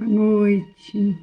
Boa noite.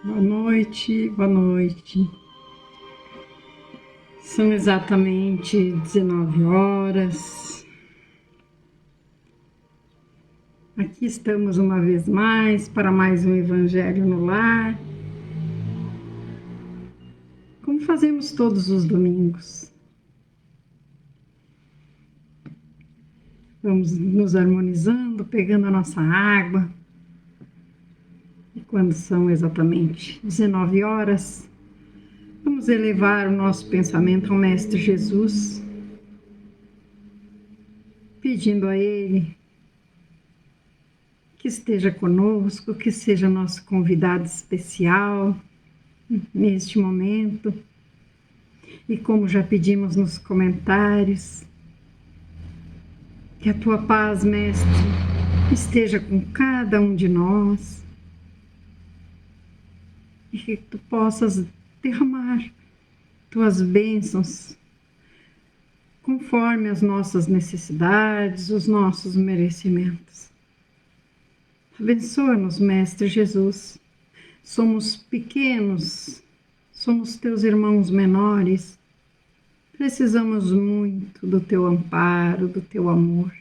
Boa noite, boa noite. São exatamente 19 horas. Aqui estamos uma vez mais para mais um Evangelho no Lar. Como fazemos todos os domingos. Vamos nos harmonizando, pegando a nossa água. E quando são exatamente 19 horas, vamos elevar o nosso pensamento ao Mestre Jesus, pedindo a Ele que esteja conosco, que seja nosso convidado especial neste momento. E como já pedimos nos comentários, que a Tua paz, Mestre, esteja com cada um de nós e que Tu possas derramar Tuas bênçãos conforme as nossas necessidades, os nossos merecimentos. Abençoa-nos, Mestre Jesus. Somos pequenos, somos Teus irmãos menores. Precisamos muito do Teu amparo, do Teu amor.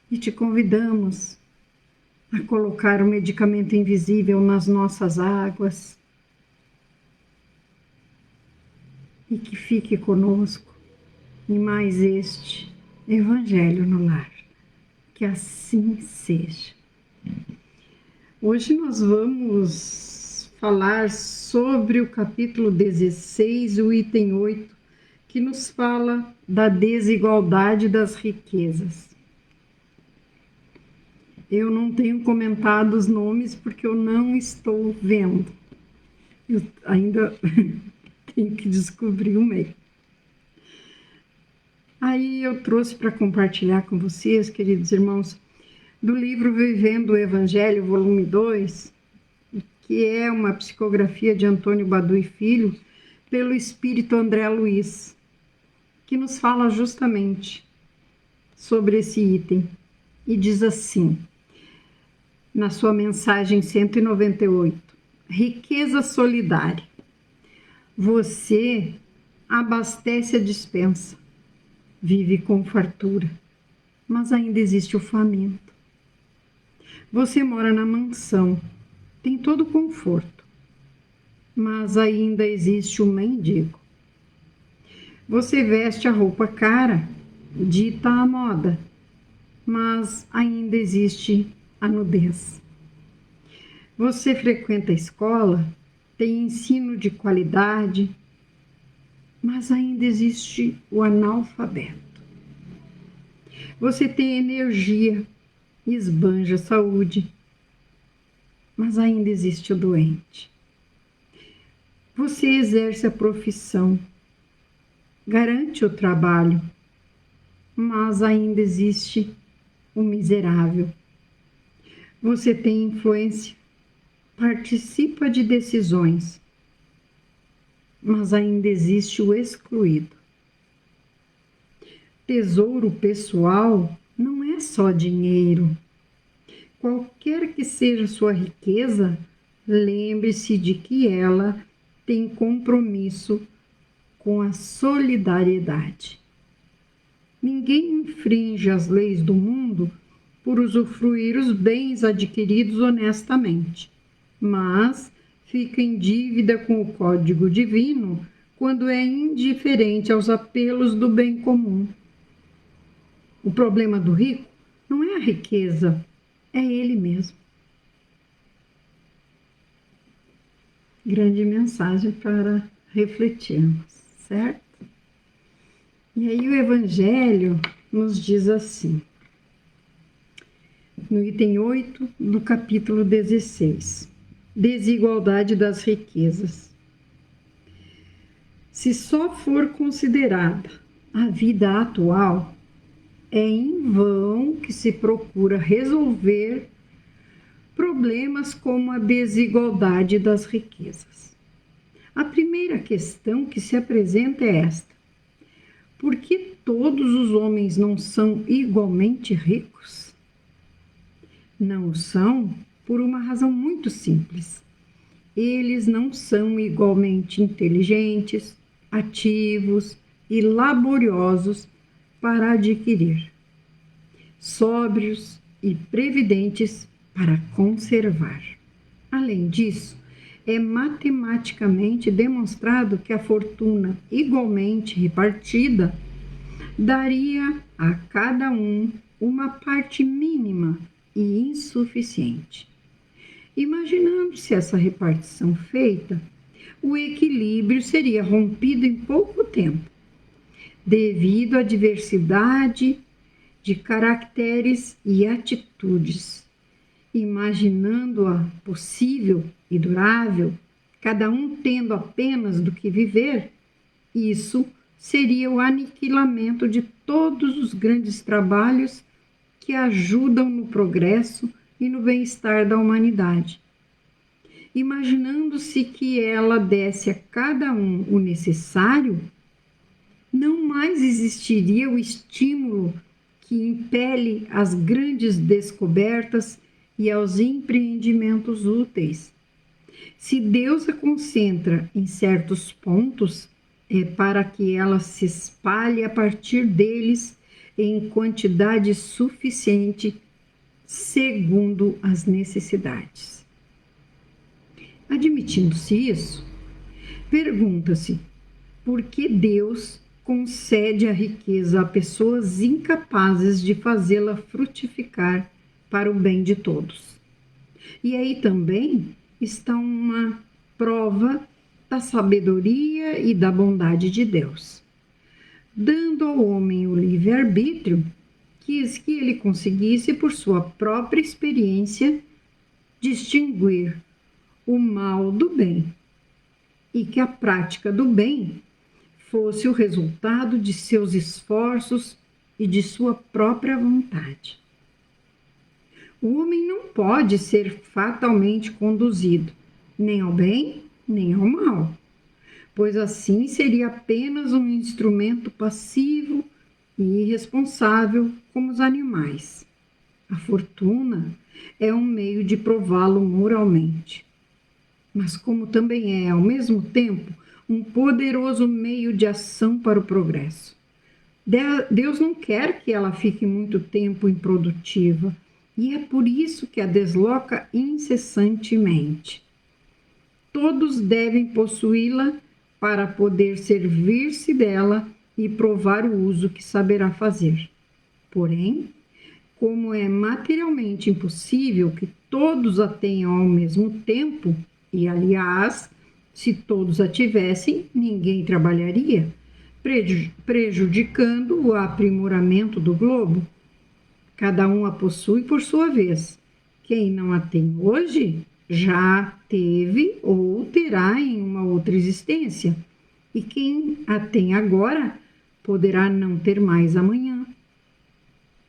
E te convidamos a colocar o medicamento invisível nas nossas águas e que fique conosco em mais este Evangelho no Lar. Que assim seja. Hoje nós vamos falar sobre o capítulo 16, o item 8, que nos fala da desigualdade das riquezas. Eu não tenho comentado os nomes porque eu não estou vendo. Eu ainda tenho que descobrir o meio. Aí eu trouxe para compartilhar com vocês, queridos irmãos, do livro Vivendo o Evangelho, volume 2, que é uma psicografia de Antônio Badu e Filho, pelo espírito André Luiz, que nos fala justamente sobre esse item. E diz assim, na sua mensagem 198, riqueza solidária. Você abastece a despensa, vive com fartura, mas ainda existe o faminto. Você mora na mansão, tem todo o conforto, mas ainda existe o mendigo. Você veste a roupa cara, dita a moda, mas ainda existe a nudez. Você frequenta a escola, tem ensino de qualidade, mas ainda existe o analfabeto. Você tem energia, esbanja saúde, mas ainda existe o doente. Você exerce a profissão, garante o trabalho, mas ainda existe o miserável. Você tem influência, participa de decisões, mas ainda existe o excluído. Tesouro pessoal não é só dinheiro. Qualquer que seja sua riqueza, lembre-se de que ela tem compromisso com a solidariedade. Ninguém infringe as leis do mundo por usufruir os bens adquiridos honestamente, mas fica em dívida com o código divino quando é indiferente aos apelos do bem comum. O problema do rico não é a riqueza, é ele mesmo. Grande mensagem para refletirmos, certo? E aí o Evangelho nos diz assim, no item 8 do capítulo 16, desigualdade das riquezas. Se só for considerada a vida atual, é em vão que se procura resolver problemas como a desigualdade das riquezas. A primeira questão que se apresenta é esta: por que todos os homens não são igualmente ricos? Não são por uma razão muito simples. Eles não são igualmente inteligentes, ativos e laboriosos para adquirir, sóbrios e previdentes para conservar. Além disso, é matematicamente demonstrado que a fortuna igualmente repartida daria a cada um uma parte mínima e insuficiente. Imaginando-se essa repartição feita, o equilíbrio seria rompido em pouco tempo, devido à diversidade de caracteres e atitudes. Imaginando-a possível e durável, cada um tendo apenas do que viver, isso seria o aniquilamento de todos os grandes trabalhos que ajudam no progresso e no bem-estar da humanidade. Imaginando-se que ela desse a cada um o necessário, não mais existiria o estímulo que impele às grandes descobertas e aos empreendimentos úteis. Se Deus a concentra em certos pontos, é para que ela se espalhe a partir deles em quantidade suficiente, segundo as necessidades. Admitindo-se isso, pergunta-se por que Deus concede a riqueza a pessoas incapazes de fazê-la frutificar para o bem de todos. E aí também está uma prova da sabedoria e da bondade de Deus. Dando ao homem o livre-arbítrio, quis que ele conseguisse, por sua própria experiência, distinguir o mal do bem, e que a prática do bem fosse o resultado de seus esforços e de sua própria vontade. O homem não pode ser fatalmente conduzido, nem ao bem, nem ao mal, pois assim seria apenas um instrumento passivo e irresponsável como os animais. A fortuna é um meio de prová-lo moralmente, mas como também é, ao mesmo tempo, um poderoso meio de ação para o progresso. Deus não quer que ela fique muito tempo improdutiva, e é por isso que a desloca incessantemente. Todos devem possuí-la para poder servir-se dela e provar o uso que saberá fazer. Porém, como é materialmente impossível que todos a tenham ao mesmo tempo, e aliás, se todos a tivessem, ninguém trabalharia, prejudicando o aprimoramento do globo. Cada um a possui por sua vez. Quem não a tem hoje, já teve ou terá em uma outra existência. E quem a tem agora, poderá não ter mais amanhã.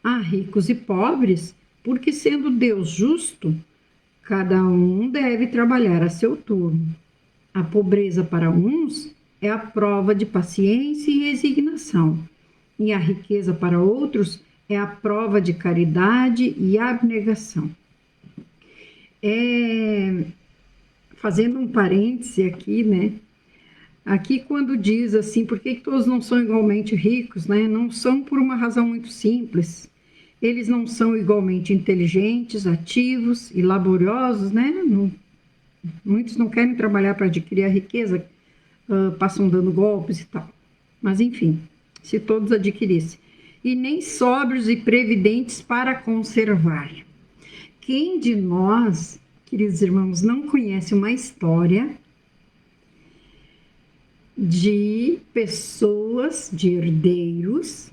Há ricos e pobres, porque sendo Deus justo, cada um deve trabalhar a seu turno. A pobreza para uns é a prova de paciência e resignação, e a riqueza para outros é a prova de caridade e abnegação. Fazendo um parêntese aqui, né? Aqui quando diz assim, por que todos não são igualmente ricos, né? Não são por uma razão muito simples. Eles não são igualmente inteligentes, ativos e laboriosos, né? Muitos não querem trabalhar para adquirir a riqueza, passam dando golpes e tal. Mas enfim, se todos adquirissem. E nem sóbrios e previdentes para conservar. Quem de nós, queridos irmãos, não conhece uma história de pessoas, de herdeiros,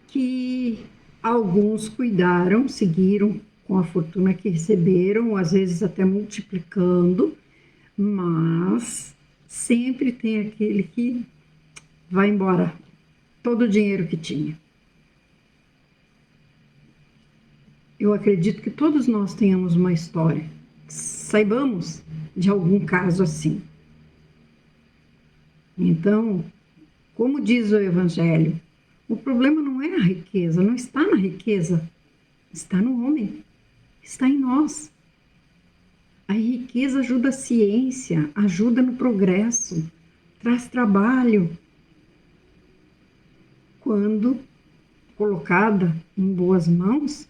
que alguns cuidaram, seguiram com a fortuna que receberam, às vezes até multiplicando, mas sempre tem aquele que vai embora todo o dinheiro que tinha. Eu acredito que todos nós tenhamos uma história, saibamos de algum caso assim. Então, como diz o Evangelho, o problema não é a riqueza, não está na riqueza, está no homem, está em nós. A riqueza ajuda a ciência, ajuda no progresso, traz trabalho. Quando colocada em boas mãos,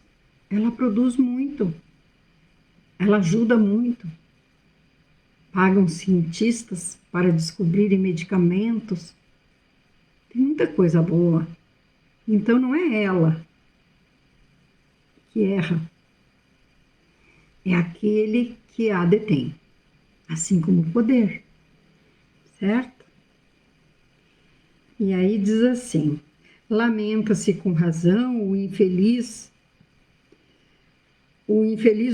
ela produz muito, ela ajuda muito. Pagam cientistas para descobrirem medicamentos. Tem muita coisa boa. Então não é ela que erra, é aquele que a detém, assim como o poder, certo? E aí diz assim: lamenta-se com razão o infeliz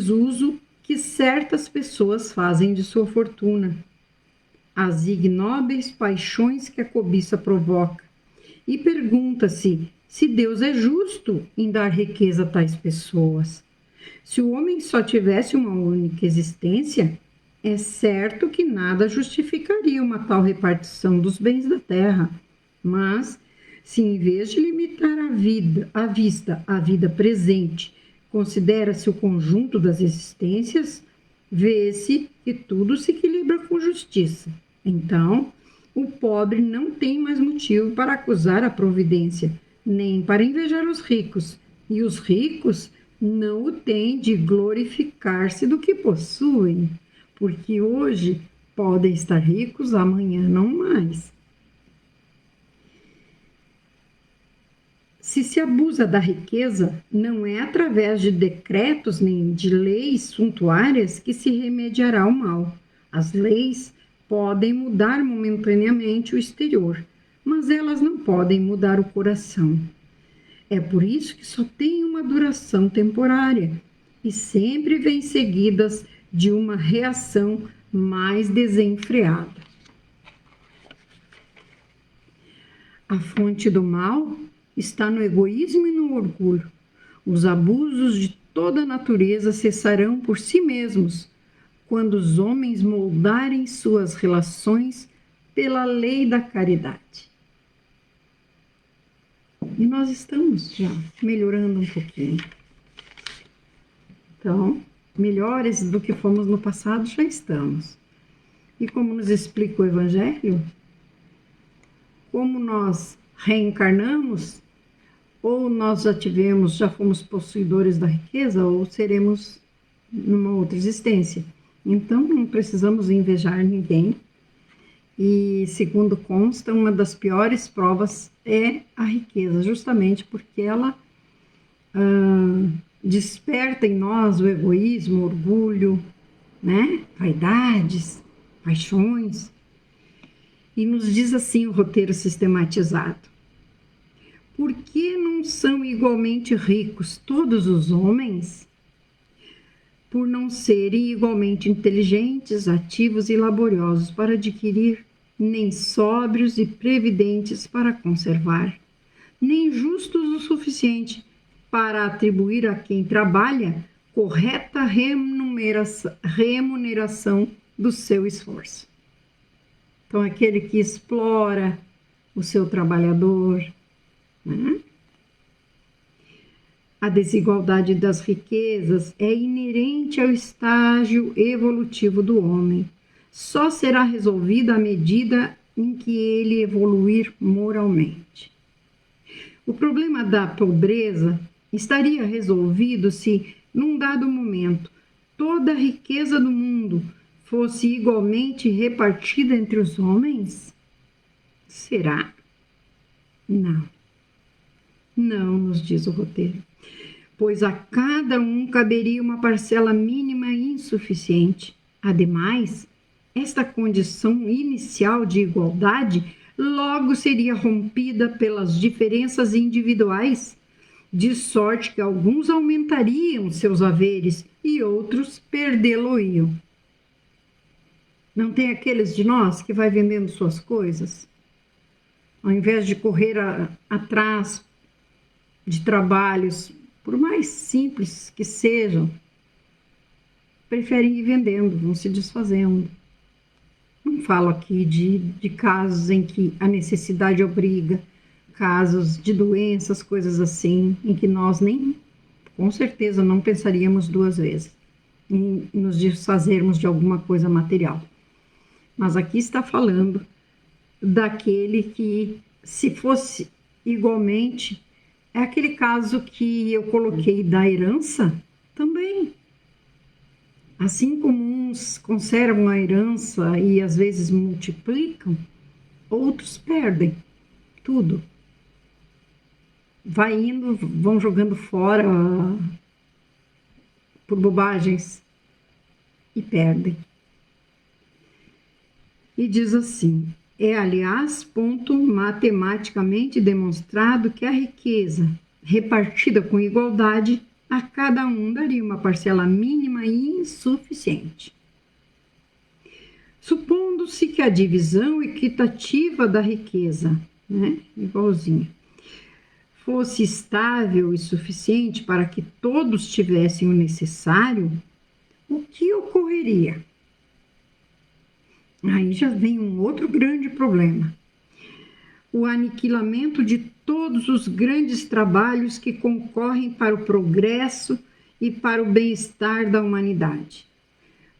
uso que certas pessoas fazem de sua fortuna, as ignóbeis paixões que a cobiça provoca, e pergunta-se se Deus é justo em dar riqueza a tais pessoas. Se o homem só tivesse uma única existência, é certo que nada justificaria uma tal repartição dos bens da terra, mas se em vez de limitar a vista à vida presente, considera-se o conjunto das existências, vê-se que tudo se equilibra com justiça. Então, o pobre não tem mais motivo para acusar a providência, nem para invejar os ricos, e os ricos não o têm de glorificar-se do que possuem, porque hoje podem estar ricos, amanhã não mais. Se se abusa da riqueza, não é através de decretos nem de leis suntuárias que se remediará o mal. As leis podem mudar momentaneamente o exterior, mas elas não podem mudar o coração. É por isso que só tem uma duração temporária e sempre vem seguidas de uma reação mais desenfreada. A fonte do mal está no egoísmo e no orgulho. Os abusos de toda a natureza cessarão por si mesmos, quando os homens moldarem suas relações pela lei da caridade. E nós estamos já melhorando um pouquinho. Então, melhores do que fomos no passado já estamos. E como nos explica o Evangelho, como nós reencarnamos, ou nós já fomos possuidores da riqueza, ou seremos numa outra existência. Então, não precisamos invejar ninguém. E, segundo consta, uma das piores provas é a riqueza, justamente porque ela desperta em nós o egoísmo, o orgulho, né? Vaidades, paixões. E nos diz assim o roteiro sistematizado: por que não são igualmente ricos todos os homens? Por não serem igualmente inteligentes, ativos e laboriosos para adquirir, nem sóbrios e previdentes para conservar, nem justos o suficiente para atribuir a quem trabalha correta remuneração do seu esforço. Então, aquele que explora o seu trabalhador, né? A desigualdade das riquezas é inerente ao estágio evolutivo do homem. Só será resolvida à medida em que ele evoluir moralmente. O problema da pobreza estaria resolvido se, num dado momento, toda a riqueza do mundo fosse igualmente repartida entre os homens? Será? Não. Não, nos diz o roteiro. Pois a cada um caberia uma parcela mínima insuficiente. Ademais, esta condição inicial de igualdade logo seria rompida pelas diferenças individuais, de sorte que alguns aumentariam seus haveres e outros perdê-lo-iam. Não tem aqueles de nós que vai vendendo suas coisas? Ao invés de correr atrás de trabalhos, por mais simples que sejam, preferem ir vendendo, vão se desfazendo. Não falo aqui de casos em que a necessidade obriga, casos de doenças, coisas assim, em que nós nem, com certeza, não pensaríamos duas vezes em nos desfazermos de alguma coisa material. Mas aqui está falando daquele que, se fosse igualmente, é aquele caso que eu coloquei da herança também. Assim como uns conservam a herança e às vezes multiplicam, outros perdem tudo. Vai indo, vão jogando fora por bobagens e perdem. E diz assim: é, aliás, ponto matematicamente demonstrado que a riqueza, repartida com igualdade, a cada um daria uma parcela mínima e insuficiente. Supondo-se que a divisão equitativa da riqueza, né, igualzinha, fosse estável e suficiente para que todos tivessem o necessário, o que ocorreria? Aí já vem um outro grande problema: o aniquilamento de todos os grandes trabalhos que concorrem para o progresso e para o bem-estar da humanidade,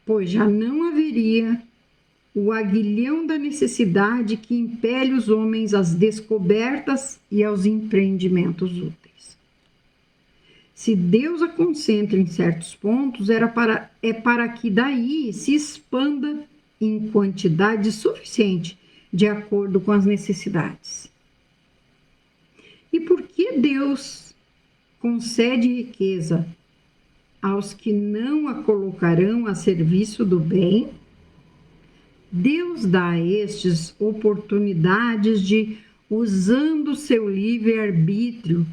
pois já não haveria o aguilhão da necessidade que impele os homens às descobertas e aos empreendimentos úteis. Se Deus a concentra em certos pontos, é para que daí se expanda em quantidade suficiente, de acordo com as necessidades. E por que Deus concede riqueza aos que não a colocarão a serviço do bem? Deus dá a estes oportunidades de, usando seu livre-arbítrio,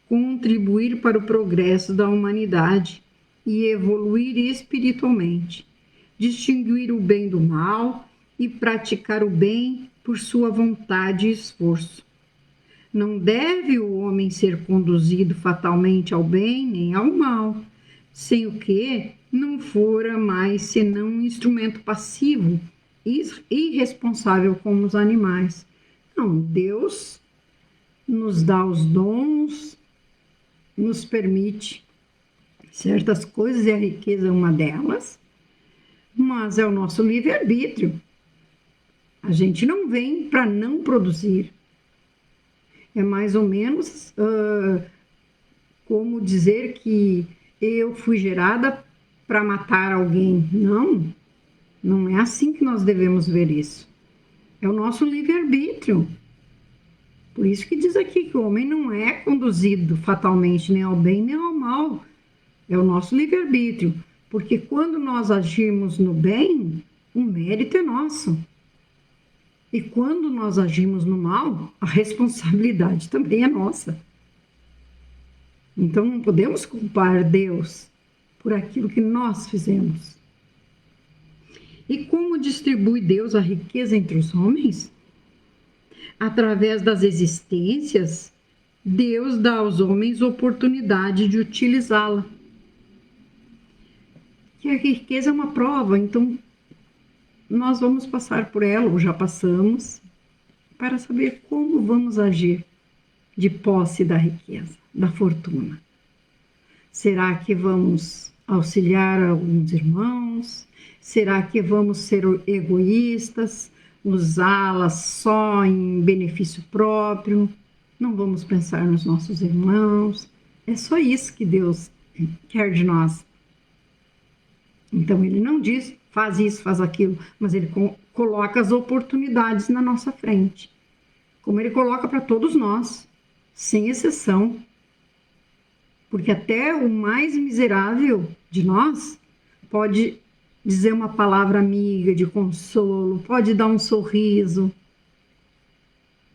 contribuir para o progresso da humanidade e evoluir espiritualmente, distinguir o bem do mal e praticar o bem por sua vontade e esforço. Não deve o homem ser conduzido fatalmente ao bem nem ao mal, sem o que não fora mais senão um instrumento passivo e irresponsável como os animais. Não, Deus nos dá os dons, nos permite certas coisas, e a riqueza é uma delas, mas é o nosso livre-arbítrio. A gente não vem para não produzir. É mais ou menos como dizer que eu fui gerada para matar alguém. Não, não é assim que nós devemos ver isso. É o nosso livre-arbítrio. Por isso que diz aqui que o homem não é conduzido fatalmente nem ao bem nem ao mal, é o nosso livre-arbítrio, porque quando nós agimos no bem, o mérito é nosso. E quando nós agimos no mal, a responsabilidade também é nossa. Então não podemos culpar Deus por aquilo que nós fizemos. E como distribui Deus a riqueza entre os homens? Através das existências, Deus dá aos homens oportunidade de utilizá-la. Que a riqueza é uma prova, então nós vamos passar por ela, ou já passamos, para saber como vamos agir de posse da riqueza, da fortuna. Será que vamos auxiliar alguns irmãos? Será que vamos ser egoístas, usá-la só em benefício próprio? Não vamos pensar nos nossos irmãos? É só isso que Deus quer de nós. Então ele não diz, faz isso, faz aquilo, mas ele coloca as oportunidades na nossa frente, como ele coloca para todos nós, sem exceção. Porque até o mais miserável de nós pode dizer uma palavra amiga de consolo, pode dar um sorriso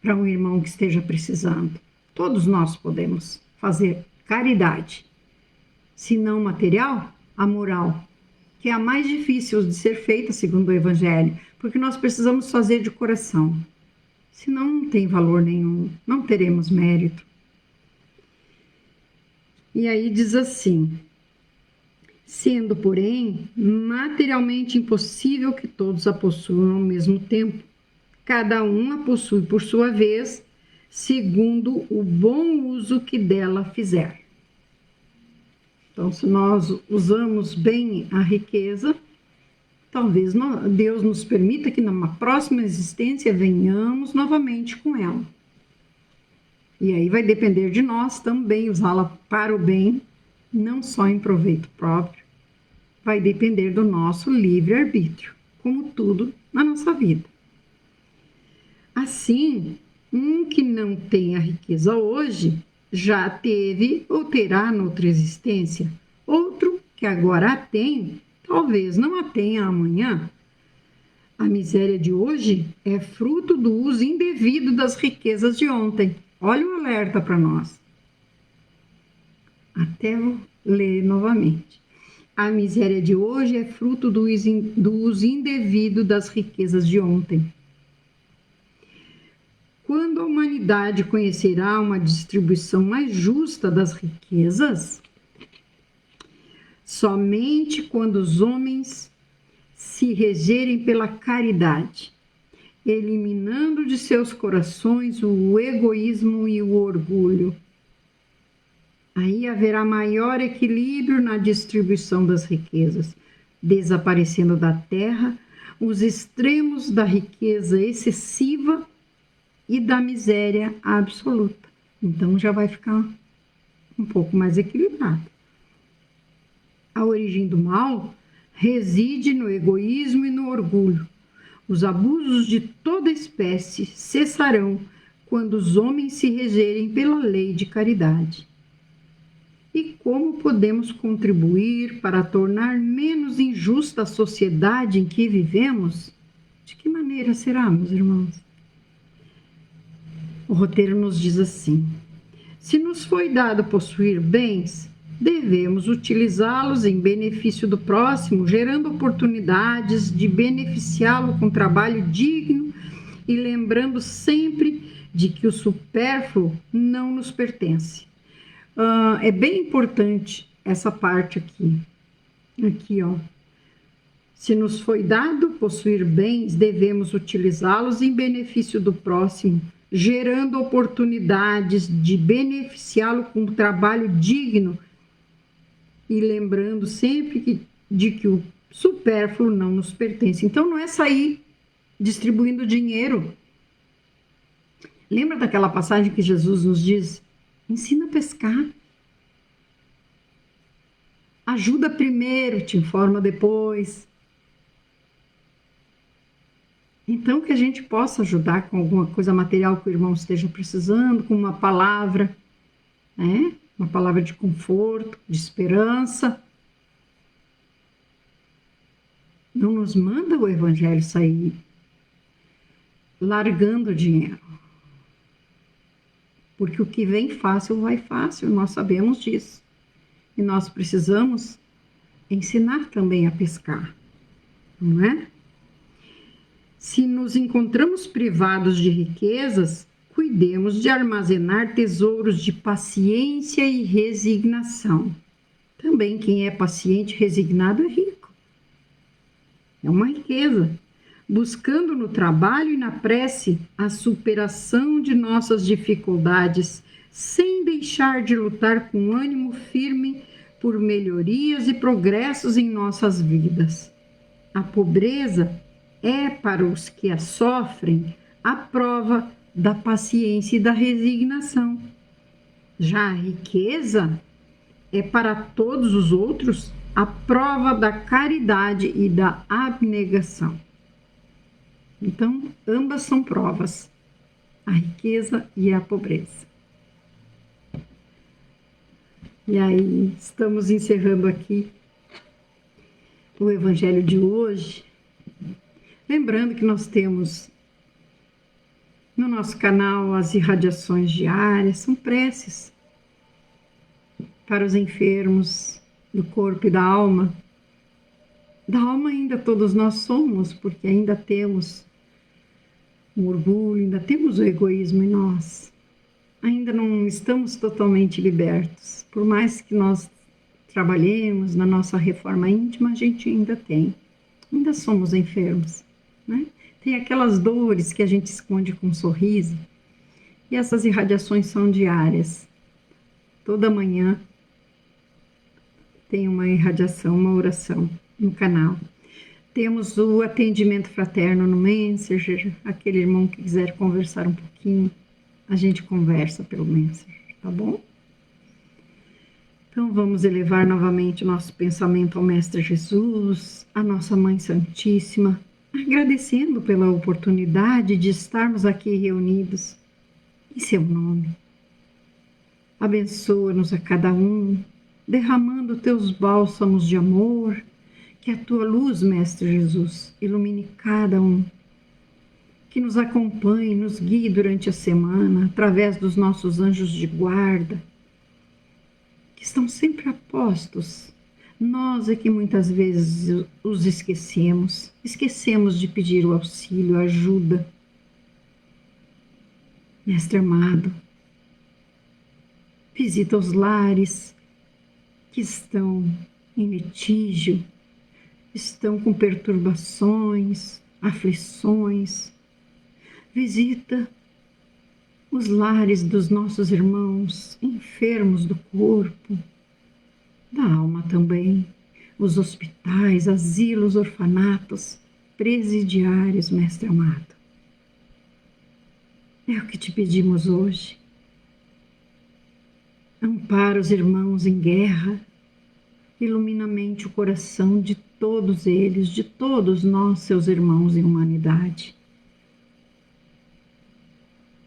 para um irmão que esteja precisando. Todos nós podemos fazer caridade, se não material, a moral, que é a mais difícil de ser feita segundo o Evangelho, porque nós precisamos fazer de coração, senão não tem valor nenhum, não teremos mérito. E aí diz assim: sendo, porém, materialmente impossível que todos a possuam ao mesmo tempo, cada um a possui por sua vez, segundo o bom uso que dela fizer. Então, se nós usamos bem a riqueza, talvez Deus nos permita que numa próxima existência venhamos novamente com ela. E aí vai depender de nós também usá-la para o bem, não só em proveito próprio. Vai depender do nosso livre-arbítrio, como tudo na nossa vida. Assim, um que não tem a riqueza hoje, já teve ou terá noutra existência. Outro que agora a tem, talvez não a tenha amanhã. A miséria de hoje é fruto do uso indevido das riquezas de ontem. Olha o alerta para nós. Até vou ler novamente. A miséria de hoje é fruto do uso indevido das riquezas de ontem. Quando a humanidade conhecerá uma distribuição mais justa das riquezas? Somente quando os homens se regerem pela caridade, eliminando de seus corações o egoísmo e o orgulho. Aí haverá maior equilíbrio na distribuição das riquezas, desaparecendo da terra os extremos da riqueza excessiva e da miséria absoluta. Então já vai ficar um pouco mais equilibrado. A origem do mal reside no egoísmo e no orgulho. Os abusos de toda espécie cessarão quando os homens se regerem pela lei de caridade. E como podemos contribuir para tornar menos injusta a sociedade em que vivemos? De que maneira será, meus irmãos? O roteiro nos diz assim: se nos foi dado possuir bens, devemos utilizá-los em benefício do próximo, gerando oportunidades de beneficiá-lo com trabalho digno e lembrando sempre de que o supérfluo não nos pertence. É bem importante essa parte aqui. Aqui, ó. Se nos foi dado possuir bens, devemos utilizá-los em benefício do próximo, gerando oportunidades de beneficiá-lo com trabalho digno e lembrando sempre de que o supérfluo não nos pertence. Então, não é sair distribuindo dinheiro. Lembra daquela passagem que Jesus nos diz? Ensina a pescar. Ajuda primeiro, te informa depois. Então, que a gente possa ajudar com alguma coisa material que o irmão esteja precisando, com uma palavra, né? uma palavra de conforto, de esperança. Não nos manda o Evangelho sair largando o dinheiro. Porque o que vem fácil, vai fácil, nós sabemos disso. E nós precisamos ensinar também a pescar, não é? Se nos encontramos privados de riquezas, cuidemos de armazenar tesouros de paciência e resignação. Também quem é paciente e resignado é rico. É uma riqueza. Buscando no trabalho e na prece a superação de nossas dificuldades, sem deixar de lutar com ânimo firme por melhorias e progressos em nossas vidas. A pobreza é, para os que a sofrem, a prova da paciência e da resignação. Já a riqueza é, para todos os outros, a prova da caridade e da abnegação. Então, ambas são provas, a riqueza e a pobreza. E aí, estamos encerrando aqui o Evangelho de hoje. Lembrando que nós temos no nosso canal as irradiações diárias, são preces para os enfermos do corpo e da alma. Da alma ainda todos nós somos, porque ainda temos o orgulho, ainda temos o egoísmo em nós. Ainda não estamos totalmente libertos. Por mais que nós trabalhemos na nossa reforma íntima, a gente ainda somos enfermos, né? Tem aquelas dores que a gente esconde com um sorriso. E essas irradiações são diárias. Toda manhã tem uma irradiação, uma oração no canal. Temos o atendimento fraterno no Messenger. Aquele irmão que quiser conversar um pouquinho, a gente conversa pelo Messenger, tá bom? Então vamos elevar novamente nosso pensamento ao Mestre Jesus, à nossa Mãe Santíssima, agradecendo pela oportunidade de estarmos aqui reunidos em seu nome. Abençoa-nos a cada um, derramando teus bálsamos de amor. Que a tua luz, Mestre Jesus, ilumine cada um. Que nos acompanhe, nos guie durante a semana, através dos nossos anjos de guarda, que estão sempre a postos. Nós é que muitas vezes os esquecemos de pedir o auxílio, a ajuda. Mestre amado, visita os lares que estão em litígio, estão com perturbações, aflições. Visita os lares dos nossos irmãos enfermos do corpo, da alma também, os hospitais, asilos, orfanatos, presidiários, Mestre amado. É o que te pedimos hoje. Ampara os irmãos em guerra, ilumina a mente, o coração de todos eles, de todos nós, seus irmãos em humanidade.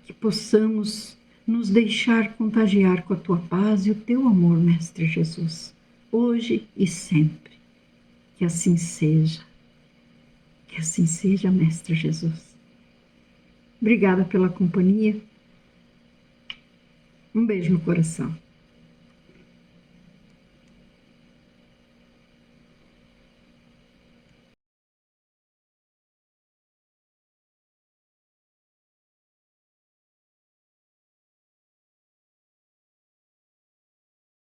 Que possamos nos deixar contagiar com a tua paz e o teu amor, Mestre Jesus, hoje e sempre. Que assim seja. Que assim seja, Mestre Jesus. Obrigada pela companhia. Um beijo no coração.